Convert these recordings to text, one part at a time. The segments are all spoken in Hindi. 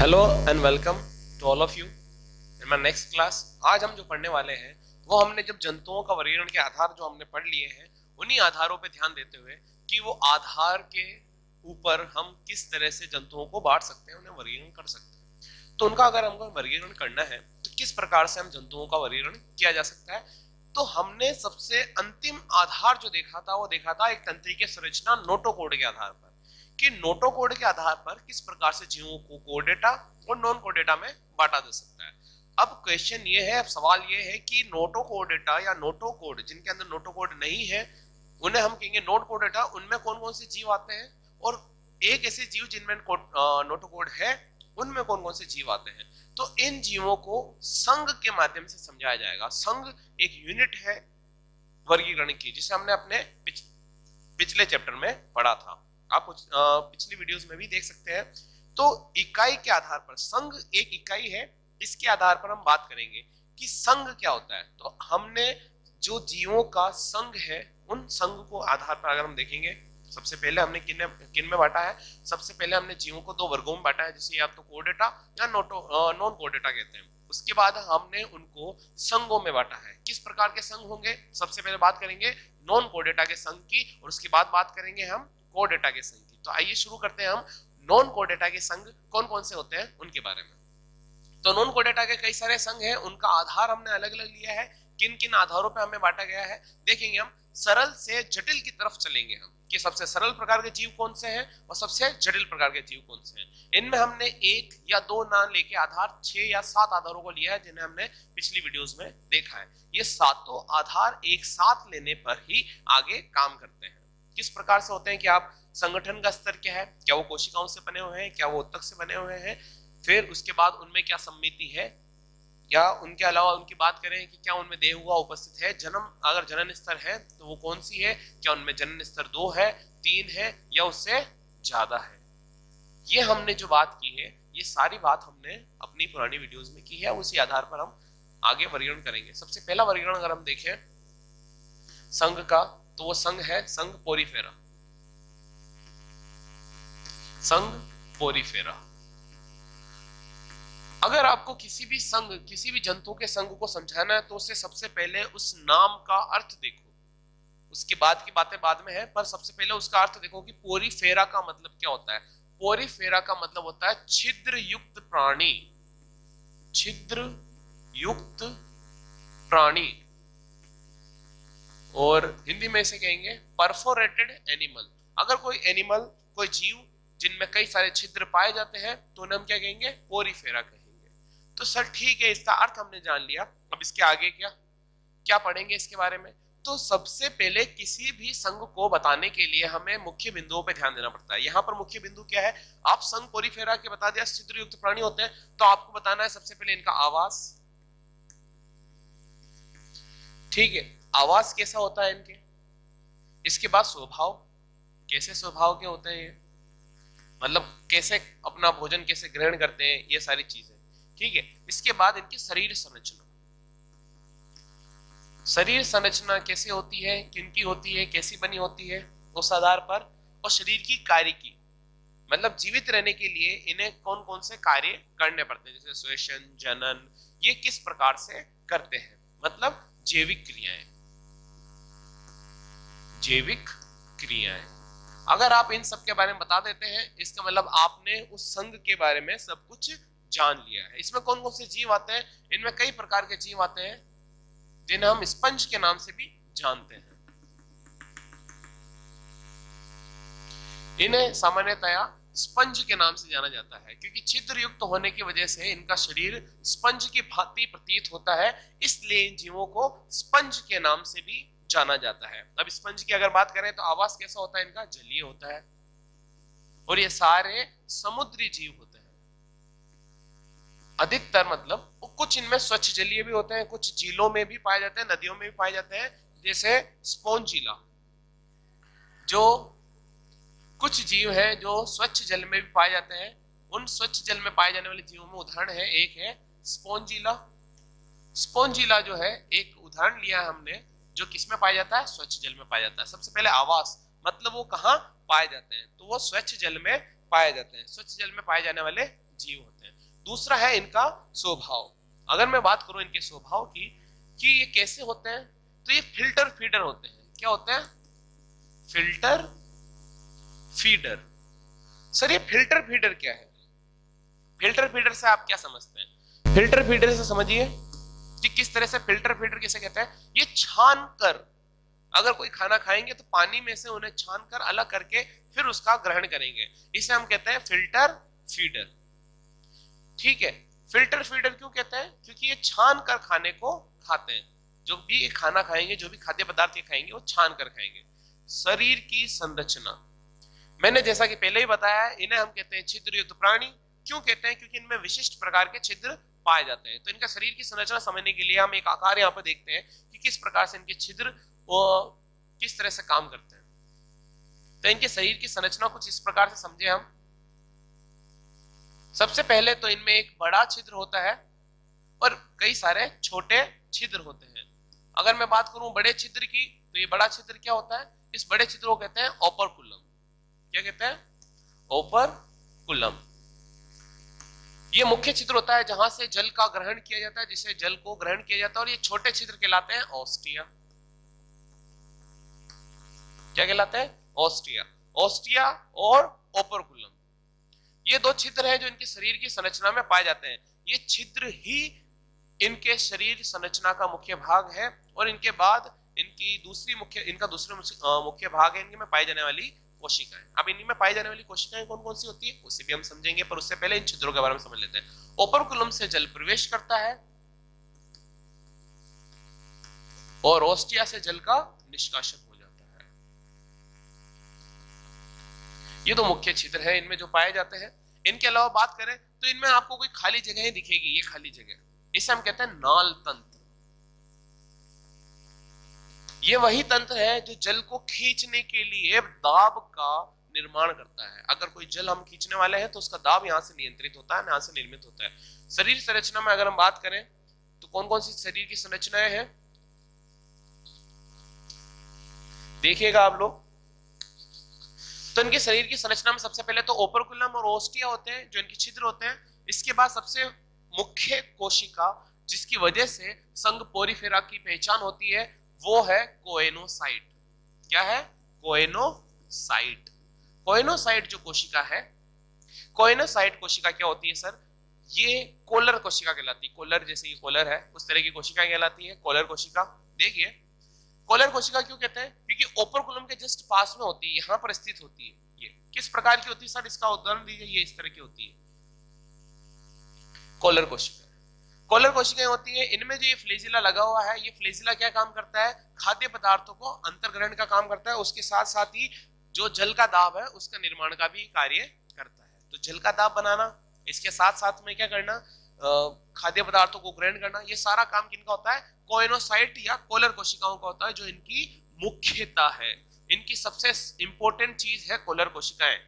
Hello and welcome to all of you in my next class. आज हम जो पढ़ने वाले हैं वो हमने जब जंतुओं का वर्गीकरण के आधार जो हमने पढ़ लिए हैं उन्हीं आधारों पे ध्यान देते हुए कि वो आधार के ऊपर हम किस तरह से जंतुओं को बांट सकते हैं, उन्हें वर्गीकरण कर सकते हैं। तो उनका अगर हमको वर्गीकरण करना है तो किस प्रकार से हम जंतुओं का वर्गीकरण किया जा सकता है। तो हमने सबसे अंतिम आधार जो देखा था वो देखा था एक तंत्रिका संरचना नोटोकोड के आधार पर, कि नोटोकोड के आधार पर किस प्रकार से जीवों को कोडेटा और नॉन कोडेटा में बांटा जा सकता है। अब क्वेश्चन ये है, अब सवाल ये है कि नोटोकोडेटा या नोटोकोड जिनके अंदर नोटोकोड नहीं है उन्हें हम कहेंगे नॉन कोडेटा, उनमें कौन कौन से जीव आते हैं, और एक ऐसे जीव जिनमें नोटोकोड है उनमें कौन कौन से जीव आते हैं। तो इन जीवों को संघ के माध्यम से समझाया जाएगा। संघ एक यूनिट है वर्गीकरण की जिसे हमने अपने पिछले चैप्टर में पढ़ा था, आप पिछली वीडियोस में भी देख सकते हैं। तो इकाई के आधार पर संघ एक इकाई है, इसके आधार पर हम बात करेंगे कि संघ क्या होता है। तो हमने जो जीवों का संघ है उन संघ को आधार पर अगर हम देखेंगे, सबसे पहले हमने किन में बांटा है। सबसे पहले हमने जीवों को दो वर्गों में बांटा है, जिसे या तो कोडेटा या नॉन कोडेटा कहते हैं। उसके बाद हमने उनको संघों में बांटा है। किस प्रकार के संघ होंगे, सबसे पहले बात करेंगे नॉन कोडेटा के संघ की और उसके बाद बात करेंगे हम कोडेटा के संघ की। तो आइए शुरू करते हैं हम नॉन कोडेटा के संघ कौन कौन से होते हैं उनके बारे में। तो नॉन कोडेटा के कई सारे संघ हैं, उनका आधार हमने अलग अलग लिया है। किन किन आधारों पे हमें बांटा गया है देखेंगे हम। सरल से जटिल की तरफ चलेंगे हम कि सबसे सरल प्रकार के जीव कौन से हैं और सबसे जटिल प्रकार के जीव कौन से हैं। इनमें हमने एक या दो नाम लेके आधार 6 या 7 आधारों को लिया है जिन्हें हमने पिछली वीडियोस में देखा है। ये सातों आधार एक साथ लेने पर ही आगे काम करते हैं। किस प्रकार से होते हैं कि आप संगठन का स्तर क्या है, क्या वो कोशिकाओं से बने हुए हैं, क्या वो ऊतक से बने हुए हैं, फिर उसके बाद उनमें क्या सम्मिति है, या उनके अलावा उनकी बात करें कि क्या उनमें देह हुआ उपस्थित है, जन्म अगर जनन स्तर है तो वो कौन सी है, क्या उनमें जनन स्तर 2 है, 3 है या उससे ज्यादा है। ये हमने जो बात की है ये सारी बात हमने अपनी पुरानी वीडियोस में की है, उसी आधार पर हम आगे वर्गीकरण करेंगे। सबसे पहला वर्गीकरण अगर हम देखें संघ का तो वो संघ है संघ पोरीफेरा। संघ पोरीफेरा। अगर आपको किसी भी संघ किसी भी जंतु के संघ को समझाना है तो उससे सबसे पहले उस नाम का अर्थ देखो, उसके बाद की बातें बाद में है, पर सबसे पहले उसका अर्थ देखो कि पोरीफेरा का मतलब क्या होता है। पोरीफेरा का मतलब होता है छिद्र युक्त प्राणी। छिद्र युक्त प्राणी, और हिंदी में इसे कहेंगे परफोरेटेड एनिमल। अगर कोई एनिमल, कोई जीव जिनमें कई सारे छिद्र पाए जाते हैं तो उन्हें हम क्या कहेंगे, पोरीफेरा कहेंगे। तो सर ठीक है, इसका अर्थ हमने जान लिया। अब इसके आगे क्या क्या पढ़ेंगे इसके बारे में। तो सबसे पहले किसी भी संघ को बताने के लिए हमें मुख्य बिंदुओं पर ध्यान देना पड़ता है। यहाँ पर मुख्य बिंदु क्या है, आप संघ पोरीफेरा के बता दिया छिद्र युक्त प्राणी होते हैं, तो आपको बताना है सबसे पहले इनका आवास। ठीक है, आवास कैसा होता है इनके, इसके बाद स्वभाव, कैसे स्वभाव के होते हैं ये, मतलब कैसे अपना भोजन कैसे ग्रहण करते हैं, ये सारी चीजें। ठीक है, इसके बाद इनकी शरीर संरचना। शरीर संरचना कैसे होती है, किनकी होती है, कैसी बनी होती है, उस आधार पर। और शरीर की कार्य की, मतलब जीवित रहने के लिए इन्हें कौन कौन से कार्य करने पड़ते हैं, जैसे श्वसन, जनन, ये किस प्रकार से करते हैं, मतलब जैविक क्रियाएं। जैविक क्रियाएं अगर आप इन सब के बारे में बता देते हैं इसका मतलब आपने उस संघ के बारे में सब कुछ जान लिया है। इसमें कौन कौन से जीव आते हैं, इनमें कई प्रकार के जीव आते हैं जिन्हें हम स्पंज के नाम से भी जानते हैं। इन्हें सामान्यतया स्पंज के नाम से जाना जाता है क्योंकि छिद्र युक्त होने की वजह से इनका शरीर स्पंज की भांति प्रतीत होता है, इसलिए इन जीवों को स्पंज के नाम से भी जाना जाता है। अब स्पंज की अगर बात करें तो आवास कैसा होता है इनका, जलीय होता है, और ये सारे समुद्री जीव होते हैं अधिकतर। मतलब कुछ इनमें स्वच्छ जलीय भी होते हैं, कुछ झीलों में भी पाए जाते हैं, नदियों में भी पाए जाते हैं, जैसे स्पोंजिला। जो कुछ जीव हैं जो स्वच्छ जल में भी पाए जाते हैं, उन स्वच्छ जल में पाए जाने वाले जीवों में उदाहरण है, एक है स्पोंजिला। स्पोंजिला जो है एक उदाहरण लिया है हमने, जो किसमें पाया जाता है, स्वच्छ जल में पाया जाता है। सबसे पहले आवास, मतलब वो कहाँ पाए जाते हैं, तो वो स्वच्छ जल में पाए जाते हैं। स्वच्छ जल में पाए जाने वाले जीव होते हैं। दूसरा है इनका स्वभाव। अगर मैं बात करूं इनके स्वभाव की कि ये कैसे होते हैं, तो ये फिल्टर फीडर होते हैं। क्या होते हैं? Filter feeder. सर ये फिल्टर फीडर क्या है? फिल्टर फीडर से आप क्या समझते हैं? फिल्टर फीडर से समझिए कि किस तरह से फिल्टर फीडर किसे कहते हैं। ये छान कर, अगर कोई खाना खाएंगे तो पानी में से उन्हें छान कर अलग करके फिर उसका ग्रहण करेंगे, इसे हम कहते हैं फिल्टर फीडर। ठीक है, फिल्टर फीडर क्यों कहते हैं? क्योंकि ये छान कर खाने को खाते हैं। जो भी खाना खाएंगे, जो भी खाद्य पदार्थ खाएंगे, वो छान कर खाएंगे। शरीर की संरचना, मैंने जैसा कि पहले ही बताया, इन्हें हम कहते हैं छिद्रयुक्त प्राणी। क्यों कहते हैं? क्योंकि इनमें विशिष्ट प्रकार के छिद्र पाए जाते हैं। तो इनका शरीर की संरचना समझने के लिए हम एक आकार यहाँ पर देखते हैं कि किस प्रकार से इनके छिद्र वो किस तरह से काम करते हैं। तो इनके शरीर की संरचना कुछ इस प्रकार से समझे हम। सबसे पहले तो इनमें एक बड़ा छिद्र होता है और कई सारे छोटे छिद्र होते हैं। अगर मैं बात करूं बड़े छिद्र की, तो ये बड़ा छिद्र क्या होता है? इस बड़े छिद्र को कहते हैं ओपरकुलम। क्या कहते हैं? ओपरकुलम। ये मुख्य छिद्र होता है जहां से जल का ग्रहण किया जाता है, जिसे जल को ग्रहण किया जाता है। और ये छोटे छिद्र कहलाते हैं ऑस्टिया। क्या कहलाते हैं? ऑस्टिया। ऑस्टिया और ओपरकुलम, ये दो छिद्र हैं जो इनके शरीर की संरचना में पाए जाते हैं। ये छिद्र ही इनके शरीर संरचना का मुख्य भाग है। और इनके बाद इनका दूसरा मुख्य भाग है इनके में पाई जाने वाली कोशिकाएं। अब इनमें में पाई जाने वाली कोशिकाएं कौन कौन सी होती है उसे भी हम समझेंगे, पर उससे पहले इन छिद्रों के बारे में समझ लेते हैं। ओपरकुलम से जल प्रवेश करता है और ऑस्टिया से जल का निष्कासन हो जाता है। ये दो मुख्य छिद्र है इनमें जो पाए जाते हैं। इनके अलावा बात करें तो इनमें आपको कोई खाली जगह दिखेगी, ये खाली जगह, इसे हम कहते हैं नाल तंत्र। ये वही तंत्र है जो जल को खींचने के लिए दाब का निर्माण करता है। अगर कोई जल हम खींचने वाले हैं तो उसका दाब यहां से नियंत्रित होता है, यहां से निर्मित होता है। शरीर संरचना में अगर हम बात करें तो कौन कौन सी शरीर की संरचनाएं हैं देखिएगा आप लोग। तो इनके शरीर की संरचना में सबसे पहले तो ओपरकुलम और ओस्टिया होते हैं जो इनके छिद्र होते हैं। इसके बाद सबसे मुख्य कोशिका जिसकी वजह से संघ पोरिफेरा की पहचान होती है वो है कोएनोसाइट। क्या है? कोएनोसाइट। कोएनोसाइट जो कोशिका है, कोएनोसाइट कोशिका क्या होती है सर? ये कोलर कोशिका कहलाती है। कोलर जैसे ये कोलर है उस तरह की कोशिका कहलाती है कोलर कोशिका। देखिए कोलर कोशिका क्यों कहते हैं? क्योंकि ओपरकुलम के जस्ट पास में होती है, यहां पर स्थित होती है। ये किस प्रकार की होती है सर? इसका उदाहरण दीजिए। ये इस तरह की होती है कोलर कोशिका। कोलर कोशिकाएं होती है, इनमें जो ये फ्लेजिला लगा हुआ है, ये फ्लेजिला क्या काम करता है? खाद्य पदार्थों को अंतर्ग्रहण का काम करता है। उसके साथ साथ ही जो जल का दाब है उसका निर्माण का भी कार्य करता है। तो जल का दाब बनाना, इसके साथ साथ में क्या करना, खाद्य पदार्थों को ग्रहण करना, ये सारा काम किनका होता है? कोएनोसाइट या कोलर कोशिकाओं का होता है, जो इनकी मुख्यता है। इनकी सबसे इंपॉर्टेंट चीज है कोलर कोशिकाएं।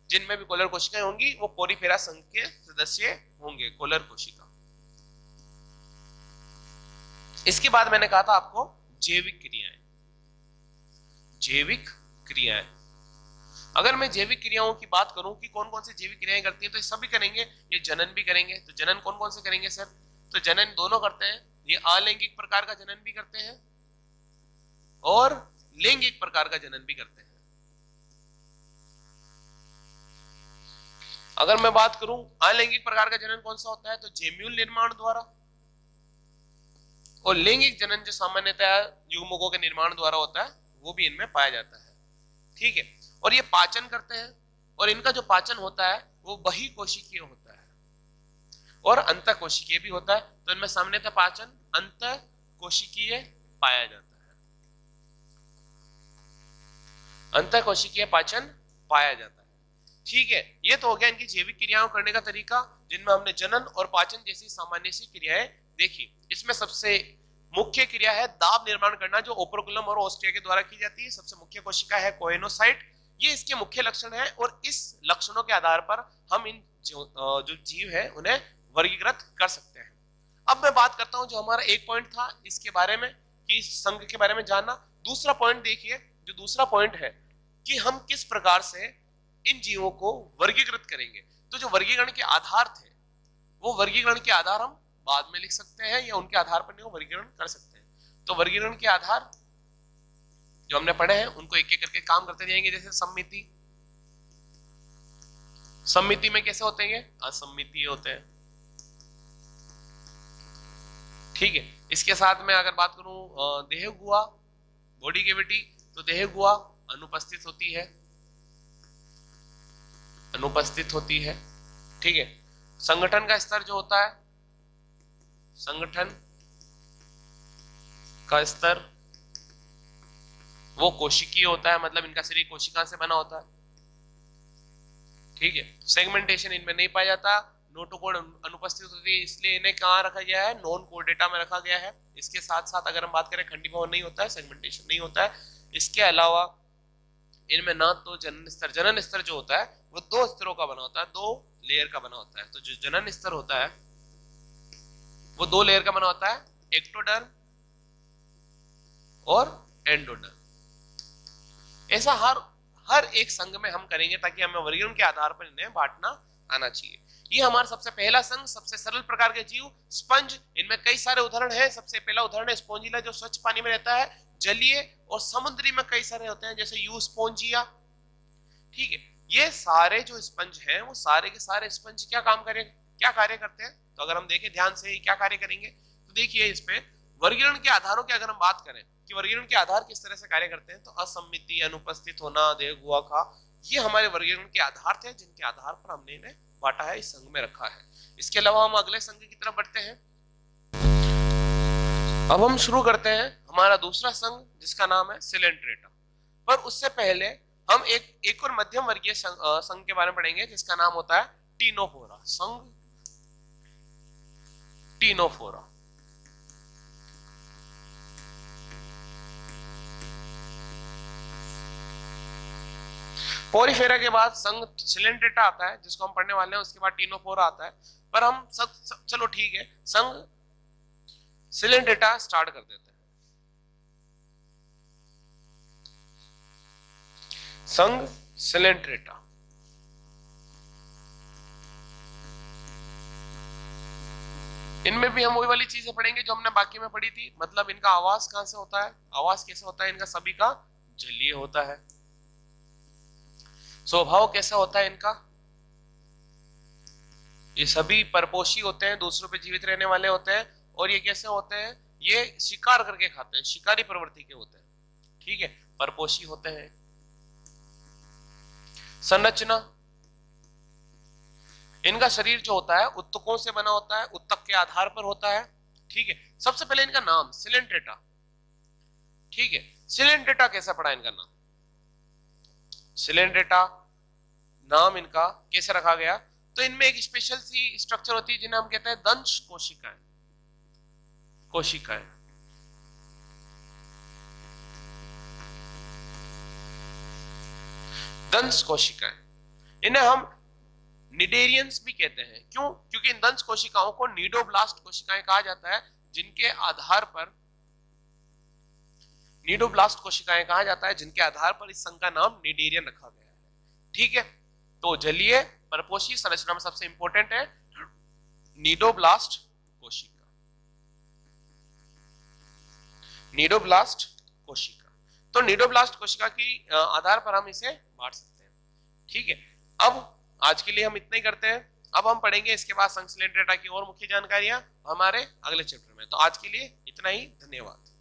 जिनमें भी कोलर कोशिकाएं होंगी वो पोरिफेरा संघ के सदस्य होंगे, कोलर कोशिका। इसके बाद मैंने कहा था आपको जैविक क्रियाएं। जैविक क्रियाएं, अगर मैं जैविक क्रियाओं की बात करूं कि कौन कौन सी जैविक क्रियाएं करती हैं, तो ये सभी करेंगे। ये जनन भी करेंगे। तो जनन कौन कौन से करेंगे सर? तो जनन दोनों करते हैं। ये अलैंगिक प्रकार का जनन भी करते हैं और लैंगिक प्रकार का जनन भी करते हैं। अगर मैं बात करूं अलैंगिक प्रकार का जनन कौन सा होता है, तो जेम्यूल निर्माण द्वारा। और लैंगिक जनन जो सामान्यतः युग्मकों के निर्माण द्वारा होता है वो भी इनमें पाया जाता है। ठीक है, और ये पाचन करते हैं और इनका जो पाचन होता है वो बहिकोशिकीय होता है और अंतःकोशिकीय भी होता है। तो इनमें सामान्यतः पाचन अंतःकोशिकीय पाया जाता है। अंतःकोशिकीय पाचन पाया जाता है। ठीक है, ये तो हो गया इनकी जैविक क्रियाओं करने का तरीका, जिनमें हमने जनन और पाचन जैसी सामान्य सी क्रियाएं देखी। इसमें सबसे मुख्य क्रिया है दाब निर्माण करना, जो ओपरकुलम और ओस्टिया के द्वारा की जाती है। सबसे मुख्य कोशिका है कोएनोसाइट। ये इसके मुख्य लक्षण है और इस लक्षणों के आधार पर हम इन जो जीव है उन्हें वर्गीकृत कर सकते हैं। अब मैं बात करता हूं, जो हमारा एक पॉइंट था इसके बारे में कि संघ के बारे में जानना। दूसरा पॉइंट देखिए, जो दूसरा पॉइंट है कि हम किस प्रकार से इन जीवों को वर्गीकृत करेंगे। तो जो वर्गीकरण के आधार थे वो वर्गीकरण के आधार हम बाद में लिख सकते हैं या उनके आधार पर नहीं वर्गीकरण कर सकते हैं। तो वर्गीकरण के आधार जो हमने पढ़े हैं उनको एक एक करके काम करते जाएंगे। जैसे सम्मिति, सम्मिति में कैसे होते हैं? असम्मितीय होते हैं, ठीक है। इसके साथ में अगर बात करूं देह गुहा, बॉडी कैविटी, तो देह गुहा अनुपस्थित होती है, अनुपस्थित होती है, ठीक है। संगठन का स्तर जो होता है, संगठन का स्तर वो कोशिकीय होता है, मतलब इनका शरीर कोशिका से बना होता है, ठीक है। सेगमेंटेशन इनमें नहीं पाया जाता, नोटोकोड अनुपस्थित होती है, इसलिए इन्हें कहाँ रखा गया है? नॉन कोड डेटा में रखा गया है। इसके साथ साथ अगर हम बात करें खंडीभवन नहीं होता है, सेगमेंटेशन नहीं होता है। इसके अलावा इनमें ना तो जनन स्तर जो होता है वो दो स्तरों का बना होता है, दो लेयर का बना होता है। तो जो जनन स्तर होता है वो दो लेयर का बना होता है, एक्टोडर्म और एंडोडर्म। ऐसा हर एक संघ में हम करेंगे ताकि हमें वर्गीकरण के आधार पर इन्हें बांटना आना चाहिए। ये हमारा सबसे पहला संघ, सबसे सरल प्रकार के जीव स्पंज। इनमें कई सारे उदाहरण हैं। सबसे पहला उदाहरण है स्पोंजिला, जो स्वच्छ पानी में रहता है। जलीय और समुद्री में कई सारे होते हैं, जैसे यू स्पोंजिया, ठीक है। ये सारे जो स्पंज हैं वो सारे के सारे स्पंज क्या कार्य करते हैं? तो अगर हम देखें ध्यान से क्या कार्य करेंगे, तो देखिए इस पे वर्गीकरण के आधारों की अगर हम बात करें कि वर्गीकरण के आधार किस तरह से कार्य करते हैं, तो असम्मिति, अनुपस्थित होना, देह गुहा का, ये हमारे वर्गीकरण के आधार थे जिनके आधार पर हमने इन्हें बांटा है, इस संघ में रखा है। इसके अलावा हम अगले संघ की तरफ बढ़ते हैं। अब हम शुरू करते हैं हमारा दूसरा संघ जिसका नाम है सिलेंट्रेटा। पर उससे पहले हम एक और मध्यम वर्गीय संघ के बारे में पढ़ेंगे जिसका नाम होता है टीनोफोरा। संघ टीनोफोरा। पोरीफेरा के बाद संघ सिलेंट्रेटा आता है जिसको हम पढ़ने वाले हैं, उसके बाद टीनोफोरा आता है। पर हम चलो ठीक है, संघ सिलेंट्रेटा स्टार्ट कर देते हैं। संघ सिलेंट्रेटा, इनमें भी हम वही वाली चीजें पढ़ेंगे जो हमने बाकी में पढ़ी थी। मतलब इनका आवास कहां से होता है, आवास कैसे होता है, इनका सभी का जलीय होता है। स्वभाव कैसा होता है इनका, ये सभी परपोषी होते हैं, दूसरों पे जीवित रहने वाले होते हैं। और ये कैसे होते हैं, ये शिकार करके खाते हैं, शिकारी प्रवृत्ति के होते हैं, ठीक है, परपोषी होते हैं। संरचना, इनका शरीर जो होता है उत्तकों से बना होता है, उत्तक के आधार पर होता है, ठीक है। सबसे पहले इनका नाम सिलेंट्रेटा, ठीक है। सिलेंट्रेटा कैसा पड़ा इनका नाम, सिलेंट्रेटा नाम इनका कैसे रखा गया? तो इनमें एक स्पेशल सी स्ट्रक्चर होती है जिन्हें हम कहते हैं दंश कोशिकाएं, कोशिकाएं। दंश कोशिकाएं, इन्हें हम निडेरियंस भी कहते हैं। क्यों? क्योंकि इन दंश कोशिकाओं को नीडोब्लास्ट कोशिकाएं कहा जाता है, जिनके आधार पर नीडोब्लास्ट कोशिकाएं कहा जाता है, जिनके आधार पर इस संघ का नाम निडेरियन रखा गया है, ठीक है। तो जलीय परपोषी संरचना में सबसे इंपॉर्टेंट है नीडोब्लास्ट कोशिका, नीडोब्लास्ट कोशिका। तो नीडोब्लास्ट कोशिका की आधार पर हम इसे बांट सकते हैं, ठीक है। अब आज के लिए हम इतना ही करते हैं। अब हम पढ़ेंगे इसके बाद संघ सिलेंट्रेटा की और मुख्य जानकारियां हमारे अगले चैप्टर में। तो आज के लिए इतना ही, धन्यवाद।